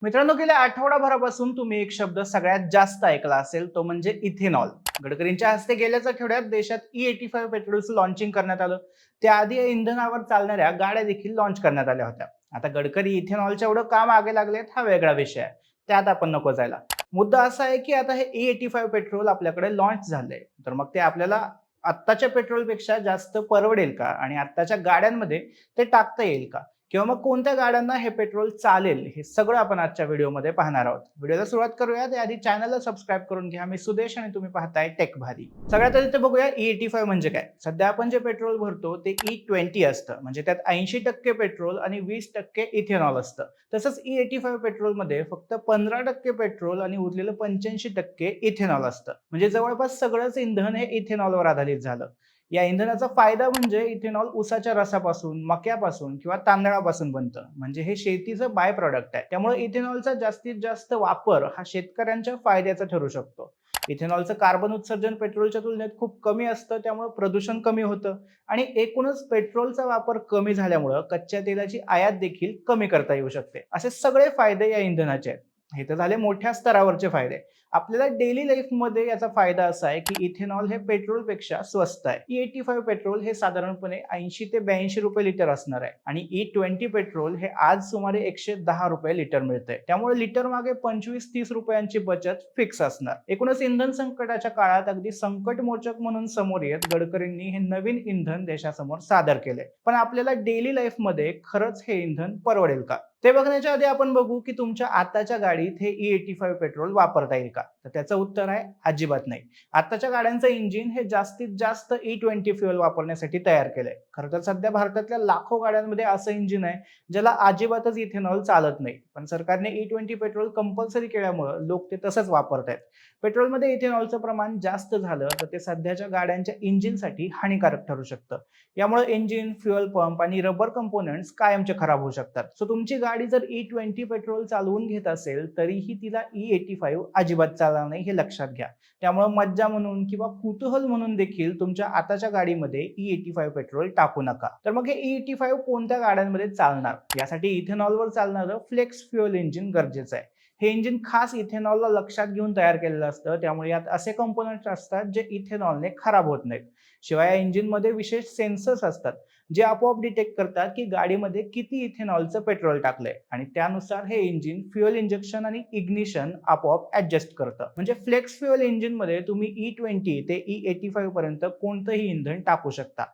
मित्रांनो, गेल्या आठवडाभरापासून तुम्ही एक शब्द सगळ्यात जास्त ऐकला असेल, तो म्हणजे इथेनॉल. गडकरींच्या हस्ते गेल्याच आठवड्यात देशात E85 पेट्रोलचं लॉन्चिंग करण्यात आलं. त्याआधी या इंधनावर चालणाऱ्या गाड्या देखील लॉन्च करण्यात आल्या होत्या. आता गडकरी इथेनॉलच्या एवढं काम मागे लागलेत, हा वेगळा विषय आहे. त्यात आपण नको जायला. मुद्दा असा आहे की आता हे E85 पेट्रोल आपल्याकडे लॉन्च झालंय, तर मग ते आपल्याला आत्ताच्या पेट्रोलपेक्षा जास्त परवडेल का, आणि आत्ताच्या गाड्यांमध्ये ते टाकता येईल का, किंवा मग कोणत्या गाड्यांना हे पेट्रोल चालेल, हे सगळं आपण आजच्या व्हिडिओमध्ये पाहणार आहोत. व्हिडिओला सुरुवात करूया त्याआधी चॅनलला सबस्क्राईब करून घ्या. मी सुदेश आणि तुम्ही पाहताय टेक भारी. सगळ्यात आधी ते बघूया E85 म्हणजे काय. सध्या आपण जे पेट्रोल भरतो ते E20 असतं, म्हणजे त्यात 80% पेट्रोल आणि 20% इथेनॉल असतं. तसंच E85 पेट्रोलमध्ये फक्त 15% पेट्रोल आणि उरलेलं 85% इथेनॉल असतं. म्हणजे जवळपास सगळंच इंधन हे इथेनॉलवर आधारित झालं. या इंधनाचा फायदा म्हणजे इथेनॉल ऊसाच्या रसापासून, मक्यापासून किंवा तांदळापासून बनतं. म्हणजे हे शेतीचं बाय प्रॉडक्ट आहे. त्यामुळे इथेनॉलचा जास्तीत जास्त वापर हा शेतकऱ्यांच्या फायद्याचा ठरू शकतो. इथेनॉलचं कार्बन उत्सर्जन पेट्रोलच्या तुलनेत खूप कमी असतं, त्यामुळे प्रदूषण कमी होतं. आणि एकूणच पेट्रोलचा वापर कमी झाल्यामुळं कच्च्या तेलाची आयात देखील कमी करता येऊ शकते. असे सगळे फायदे या इंधनाचे आहेत. हे तर झाले मोठ्या स्तरावरचे फायदे. आपल्याला डेली लाईफमध्ये याचा फायदा असा आहे की इथेनॉल हे पेट्रोलपेक्षा स्वस्त आहे. E85 पेट्रोल हे साधारणपणे 80 ते 82 रुपये लिटर असणार आहे, आणि E20 पेट्रोल हे आज सुमारे 110 रुपये लिटर मिळतंय. त्यामुळे लिटर मागे 25-30 रुपयांची बचत फिक्स असणार. एकूणच इंधन संकटाच्या काळात अगदी संकटमोचक म्हणून समोर येत गडकरींनी हे नवीन इंधन देशासमोर सादर केले. पण आपल्याला डेली लाईफमध्ये खरंच हे इंधन परवडेल का, ते बघण्याच्या आधी आपण बघू की तुमच्या आताच्या गाडीत हे E85 पेट्रोल वापरता येईल का. तर त्याचं उत्तर आहे अजिबात नाही. आताच्या गाड्यांचं इंजिन हे जास्तीत जास्त E20 फ्युएल वापरण्यासाठी तयार केलंय. खरं तर सध्या भारतातल्या लाखो गाड्यांमध्ये असं इंजिन आहे ज्याला अजिबातच इथेनॉल चालत नाही, पण सरकारने E20 पेट्रोल कंपल्सरी केल्यामुळे लोक ते तसंच वापरतायत. पेट्रोलमध्ये इथेनॉलचं प्रमाण जास्त झालं तर ते सध्याच्या गाड्यांच्या इंजिनसाठी हानिकारक ठरू शकतं. यामुळे इंजिन, फ्युएल पंप आणि रबर कंपोनेंट्स कायमचे खराब होऊ शकतात. सो तुमची गाडी जर E20 पेट्रोल चालवून घेत असेल तरीही तिला E85 अजिबात चालणार नाही, हे लक्षात घ्या. त्यामुळे मज्जा म्हणून किंवा कुतूहल म्हणून देखील तुमच्या आताच्या गाडीमध्ये E85 पेट्रोल टाकू नका. तर मग हे E85 कोणत्या गाड्यांमध्ये चालणार, यासाठी इथेनॉलवर चालणारं फ्लेक्स फ्युएल इंजिन गरजेचं आहे. हे इंजिन खास इथेनॉलला लक्षात घेऊन तयार केलेलं असतं, त्यामुळे यात असे कंपोनेंट्स असतात जे इथेनॉलने खराब होत नाहीत. शिवाय या इंजिनमध्ये विशेष सेन्सर्स असतात जे आपोआप डिटेक्ट करतात की गाडीमध्ये किती इथेनॉलचं पेट्रोल टाकलंय, आणि त्यानुसार हे इंजिन फ्युएल इंजेक्शन आणि इग्निशन आपोआप ऍडजस्ट करतं. म्हणजे फ्लेक्स फ्युएल इंजिन मध्ये तुम्ही E20 ते E85 पर्यंत कोणतंही इंधन टाकू शकता.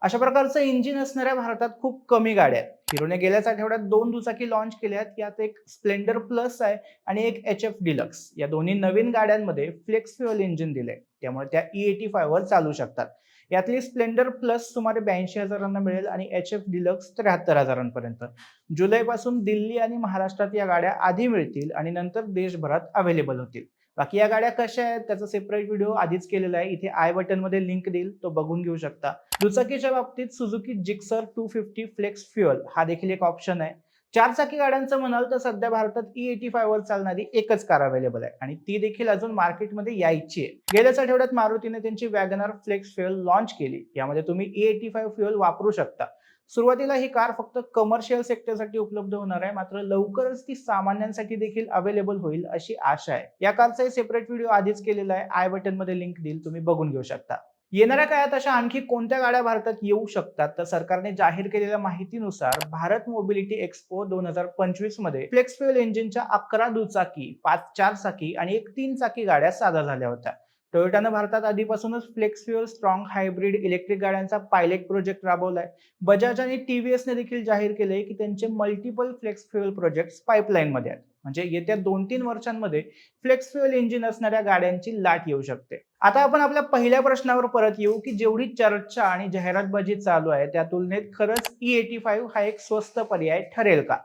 अशा प्रकारचं इंजिन असणाऱ्या भारतात खूप कमी गाड्या आहेत. हिरोने गेल्याच आठवड्यात 2 दुचाकी लॉन्च केल्यात. यात एक स्प्लेंडर प्लस आहे आणि एक HF डिलक्स. या दोन्ही नवीन गाड्यांमध्ये फ्लेक्स फ्युएल इंजिन दिले, त्यामुळे त्या E85 वर चालू शकतात. यातली स्प्लेंडर प्लस सुमारे 82,000 मिळेल आणि HF डिलक्स 73,000पर्यंत. जुलैपासून दिल्ली आणि महाराष्ट्रात या गाड्या आधी मिळतील आणि नंतर देशभरात अवेलेबल होतील. बाकी या गाड्या कशा आहेत त्याचा सेपरेट व्हिडिओ आधीच केलेला आहे, इथे आय बटन मध्ये लिंक देईल, तो बघून घेऊ शकता. दुचाकीच्या बाबतीत सुझुकी जिक्सर 250 फ्लेक्स फ्युएल हा देखील एक ऑप्शन आहे. चारचाकी गाड्यांचं म्हणाल तर सध्या भारतात E85 वर चालणारी एकच कार अवेलेबल आहे, आणि ती देखील अजून मार्केटमध्ये यायची आहे. गेल्याच आठवड्यात मारुतीने त्यांची वॅगनर फ्लेक्स फ्युएल लॉन्च केली. यामध्ये तुम्ही E85 फ्युएल वापरू शकता. सुरुवातीला ही कार फक्त कमर्शियल सेक्टरसाठी उपलब्ध होणार आहे, मात्र लवकरच ती सामान्यांसाठी देखील अवेलेबल होईल अशी आशा आहे. या कारचा सेपरेट व्हिडिओ आधीच केलेला आहे, आय बटन मध्ये लिंक देईल, तुम्ही बघून घेऊ शकता. येणाऱ्या काळात अशा आणखी कोणत्या गाड्या भारतात येऊ शकतात, तर सरकारने जाहीर केलेल्या माहितीनुसार भारत मोबिलिटी एक्सपो 2025 मध्ये फ्लेक्स फ्युएल इंजिनच्या 11 दुचाकी, 5 चारचाकी आणि 1 3 चाकी गाड्या सादर झाल्या होत्या. टोयोटानं भारतात आधीपासूनच flex fuel strong hybrid electric गाड्यांचा पायलट प्रोजेक्ट राबवलाय. बजाज आणि TVSने देखील जाहीर केले की त्यांचे multiple flex fuel projects pipeline मध्ये आहेत. म्हणजे येत्या 2-3 वर्षांमध्ये फ्लेक्स फ्युएल इंजिन असणाऱ्या गाड्यांची लाट येऊ शकते. आता आपण आपल्या पहिल्या प्रश्नावर परत येऊ की जेवढी चर्चा आणि जाहिरातबाजी चालू आहे त्या तुलनेत खरंच E85 हा एक स्वस्त पर्याय ठरेल का,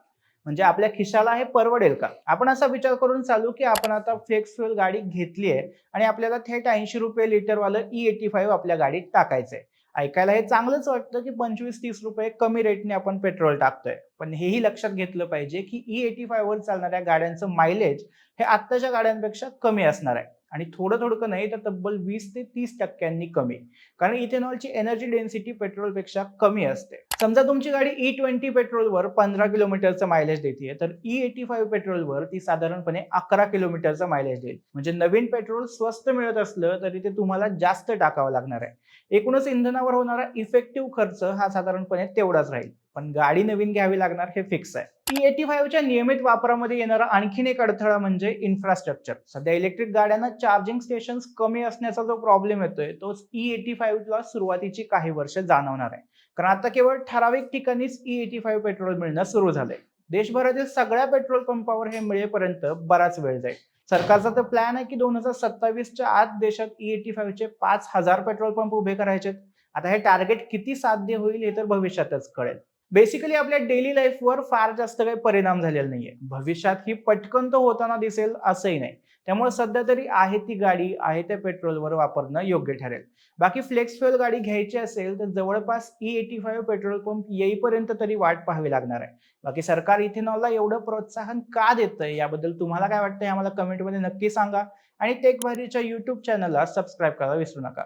म्हणजे आपल्या खिशाला हे परवडेल का. आपण असा विचार करून चालू की आपण आता फ्लेक्स फ्युएल गाडी घेतली आहे आणि आपल्याला थेट 80 रुपये लिटरवालं E85 आपल्या गाडीत टाकायचंय. ऐकायला हे चांगलंच वाटतं की 25-30 रुपये कमी रेटने आपण पेट्रोल टाकतोय, पण हेही लक्षात घेतलं पाहिजे की E85 वर चालणाऱ्या गाड्यांचं मायलेज हे आत्ताच्या गाड्यांपेक्षा कमी असणार आहे. आणि थोडं थोडं नाही तर तब्बल 20 ते 30% कमी, कारण इथेनॉलची एनर्जी डेन्सिटी पेट्रोलपेक्षा कमी असते. समजा तुमची गाडी E20 पेट्रोलवर 15 किलोमीटरचं मायलेज देते, तर E85 पेट्रोलवर ती साधारणपणे 11 किलोमीटरचं मायलेज देईल. म्हणजे नवीन पेट्रोल स्वस्त मिळत असलं तरी ते तुम्हाला जास्त टाकावं लागणार आहे. एकूणच इंधनावर होणारा इफेक्टिव्ह खर्च हा साधारणपणे तेवढाच राहील, पण गाडी नवीन घ्यावी लागणार हे फिक्स आहे. E85च्या नियमित वापरामध्ये येणारा आणखीन एक अडथळा म्हणजे इन्फ्रास्ट्रक्चर. सध्या इलेक्ट्रिक गाड्यांना चार्जिंग स्टेशन्स कमी असण्याचा जो प्रॉब्लेम येतोय तोच E85ला सुरुवातीची काही वर्ष जाणवणार आहे. कारण आता केवळ ठराविक ठिकाणीच E85 पेट्रोल मिळणं सुरू झालंय. देशभरातील सगळ्या पेट्रोल पंपावर हे मिळेपर्यंत बराच वेळ जाईल. सरकारचा तर प्लॅन आहे की 2027च्या आत देशात E85चे 5,000 पेट्रोल पंप उभे करायचे. आता हे टार्गेट किती साध्य होईल हे तर भविष्यातच कळेल. बेसिकली आपल्या डेली लाईफवर फार जास्त काही परिणाम झालेला नाहीये. भविष्यात ही पटकन तो होताना दिसेल असंही नाही. त्यामुळे सध्या तरी आहे ती गाडी आहे त्या पेट्रोलवर वापरणं योग्य ठरेल. बाकी फ्लेक्स फ्युएल गाडी घ्यायची असेल तर जवळपास E85 पेट्रोल पंप येईपर्यंत तरी वाट पाहावी लागणार आहे. बाकी सरकार इथेनॉलला एवढं प्रोत्साहन का देतंय याबद्दल तुम्हाला काय वाटतंय आम्हाला कमेंटमध्ये नक्की सांगा आणि टेक भारीच्या YouTube चॅनलला सबस्क्राईब करायला विसरू नका.